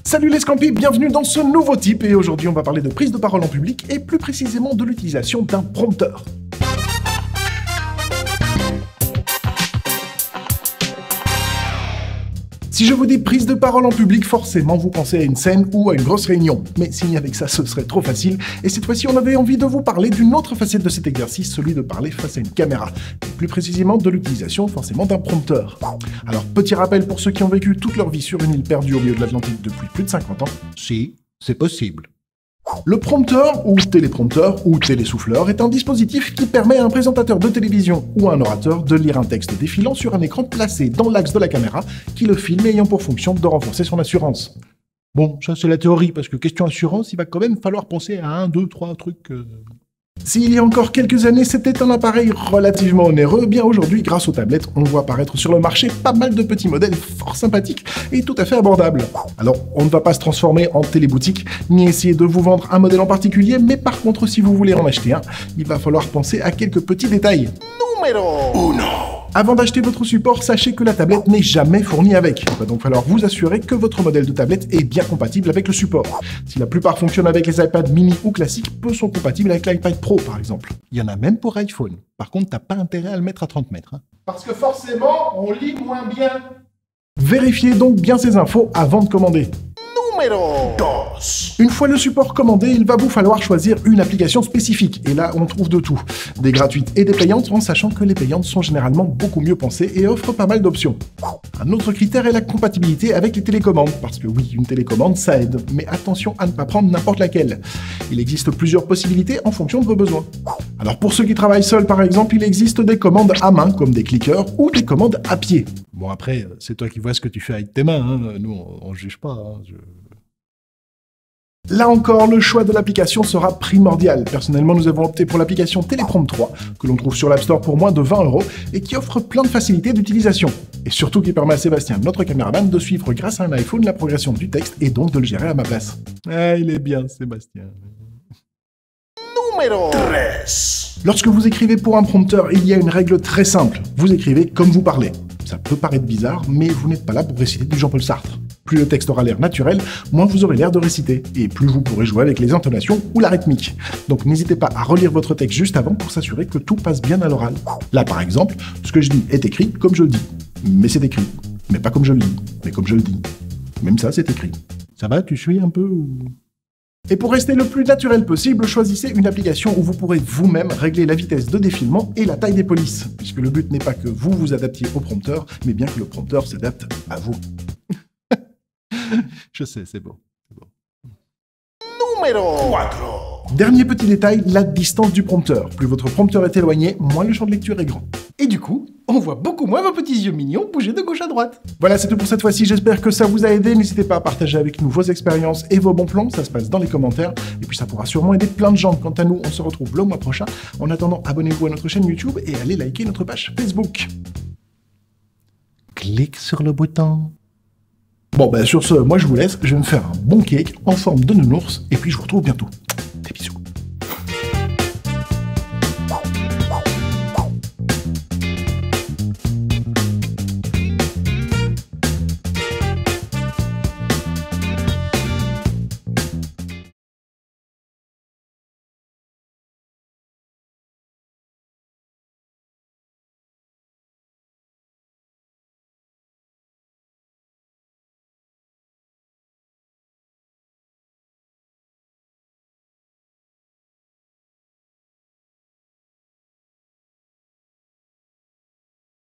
Salut les Scampis, bienvenue dans ce nouveau type et aujourd'hui on va parler de prise de parole en public et plus précisément de l'utilisation d'un prompteur. Si je vous dis prise de parole en public, forcément vous pensez à une scène ou à une grosse réunion. Mais signer avec ça, ce serait trop facile. Et cette fois-ci, on avait envie de vous parler d'une autre facette de cet exercice, celui de parler face à une caméra. Et plus précisément de l'utilisation forcément d'un prompteur. Alors, petit rappel pour ceux qui ont vécu toute leur vie sur une île perdue au milieu de l'Atlantique depuis plus de 50 ans. Si, c'est possible. Le prompteur, ou téléprompteur, ou télésouffleur, est un dispositif qui permet à un présentateur de télévision ou à un orateur de lire un texte défilant sur un écran placé dans l'axe de la caméra qui le filme ayant pour fonction de renforcer son assurance. Bon, ça c'est la théorie, parce que question assurance, il va quand même falloir penser à 1, 2, 3 trucs... S'il y a encore quelques années, c'était un appareil relativement onéreux, bien aujourd'hui, grâce aux tablettes, on voit apparaître sur le marché pas mal de petits modèles fort sympathiques et tout à fait abordables. Alors, on ne va pas se transformer en téléboutique, ni essayer de vous vendre un modèle en particulier, mais par contre, si vous voulez en acheter un, il va falloir penser à quelques petits détails. Numéro 1. Avant d'acheter votre support, sachez que la tablette n'est jamais fournie avec. Il va donc falloir vous assurer que votre modèle de tablette est bien compatible avec le support. Si la plupart fonctionnent avec les iPad mini ou classiques, peu sont compatibles avec l'iPad Pro par exemple. Il y en a même pour iPhone. Par contre, t'as pas intérêt à le mettre à 30 mètres. Hein. Parce que forcément, on lit moins bien. Vérifiez donc bien ces infos avant de commander. Numéro 2. Une fois le support commandé, il va vous falloir choisir une application spécifique. Et là, on trouve de tout. Des gratuites et des payantes, en sachant que les payantes sont généralement beaucoup mieux pensées et offrent pas mal d'options. Un autre critère est la compatibilité avec les télécommandes. Parce que oui, une télécommande, ça aide. Mais attention à ne pas prendre n'importe laquelle. Il existe plusieurs possibilités en fonction de vos besoins. Alors pour ceux qui travaillent seuls, par exemple, il existe des commandes à main, comme des clickers, ou des commandes à pied. Bon après, c'est toi qui vois ce que tu fais avec tes mains. Hein. Nous, on juge pas. Hein. Là encore, le choix de l'application sera primordial. Personnellement, nous avons opté pour l'application Téléprompt 3, que l'on trouve sur l'App Store pour moins de 20 € et qui offre plein de facilités d'utilisation. Et surtout qui permet à Sébastien, notre caméraman, de suivre grâce à un iPhone la progression du texte et donc de le gérer à ma place. Ah, il est bien, Sébastien. Numéro 3. Lorsque vous écrivez pour un prompteur, il y a une règle très simple. Vous écrivez comme vous parlez. Ça peut paraître bizarre, mais vous n'êtes pas là pour réciter du Jean-Paul Sartre. Plus le texte aura l'air naturel, moins vous aurez l'air de réciter, et plus vous pourrez jouer avec les intonations ou la rythmique. Donc n'hésitez pas à relire votre texte juste avant pour s'assurer que tout passe bien à l'oral. Là par exemple, ce que je dis est écrit comme je le dis. Mais c'est écrit. Mais pas comme je le dis, mais comme je le dis. Même ça, c'est écrit. Ça va, tu suis un peu ou... Et pour rester le plus naturel possible, choisissez une application où vous pourrez vous-même régler la vitesse de défilement et la taille des polices. Puisque le but n'est pas que vous vous adaptiez au prompteur, mais bien que le prompteur s'adapte à vous. Je sais, c'est beau. Numéro 4. Dernier petit détail, la distance du prompteur. Plus votre prompteur est éloigné, moins le champ de lecture est grand. Et du coup, on voit beaucoup moins vos petits yeux mignons bouger de gauche à droite. Voilà, c'est tout pour cette fois-ci. J'espère que ça vous a aidé. N'hésitez pas à partager avec nous vos expériences et vos bons plans. Ça se passe dans les commentaires. Et puis ça pourra sûrement aider plein de gens. Quant à nous, on se retrouve le mois prochain. En attendant, abonnez-vous à notre chaîne YouTube et allez liker notre page Facebook. Clique sur le bouton. Bon, sur ce, moi je vous laisse. Je vais me faire un bon cake en forme de nounours. Et puis je vous retrouve bientôt. Des bisous.